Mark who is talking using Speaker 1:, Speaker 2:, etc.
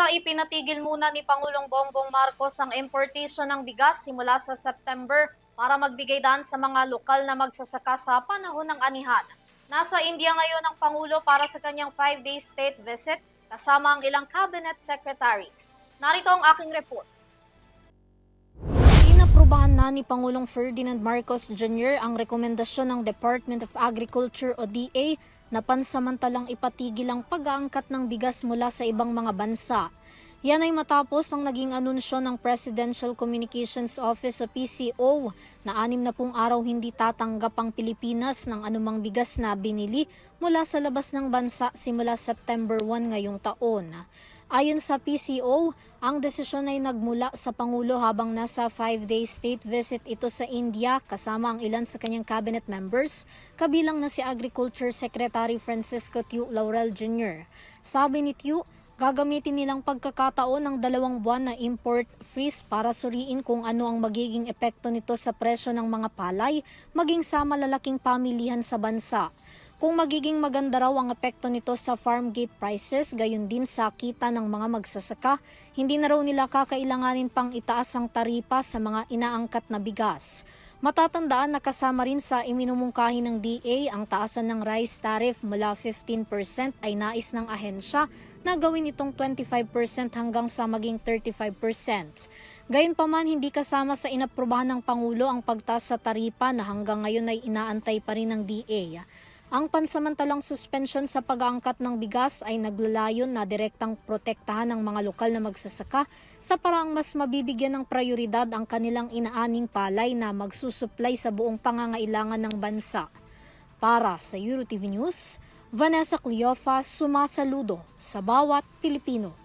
Speaker 1: Samantala, ipinatigil muna ni Pangulong Bongbong Marcos ang importation ng bigas simula sa September para magbigay daan sa mga lokal na magsasaka sa panahon ng anihan. Nasa India ngayon ang Pangulo para sa kanyang 5-day state visit kasama ang ilang cabinet secretaries. Narito ang aking report.
Speaker 2: Inaprubahan na ni Pangulong Ferdinand Marcos Jr. ang rekomendasyon ng Department of Agriculture o DA na pansamantalang ipatigil ang pag-aangkat ng bigas mula sa ibang mga bansa. Yan ay matapos ang naging anunsyo ng Presidential Communications Office o PCO na 60 araw hindi tatanggap ang Pilipinas ng anumang bigas na binili mula sa labas ng bansa simula September 1 ngayong taon. Ayon sa PCO, ang desisyon ay nagmula sa Pangulo habang nasa 5-day state visit ito sa India kasama ang ilan sa kanyang cabinet members, kabilang na si Agriculture Secretary Francisco Tiu Laurel Jr. Sabi ni Tiu, gagamitin nilang pagkakataon ng 2 buwan na import freeze para suriin kung ano ang magiging epekto nito sa presyo ng mga palay, maging sa malalaking pamilihan sa bansa. Kung magiging maganda raw ang epekto nito sa farm gate prices, gayon din sa kita ng mga magsasaka, hindi na raw nila kakailanganin pang itaas ang taripa sa mga inaangkat na bigas. Matatandaan na kasama rin sa iminumungkahi ng DA ang taasan ng rice tariff mula 15% ay nais ng ahensya na gawin itong 25% hanggang sa maging 35%. Gayunpaman, hindi kasama sa inaprubahan ng Pangulo ang pagtaas sa taripa na hanggang ngayon ay inaantay pa rin ng DA. Ang pansamantalang suspensyon sa pag-aangkat ng bigas ay naglalayon na direktang protektahan ng mga lokal na magsasaka sa paraang mas mabibigyan ng prioridad ang kanilang inaaning palay na magsusuplay sa buong pangangailangan ng bansa. Para sa EuroTV News, Vanessa Cleofa, sumasaludo sa bawat Pilipino.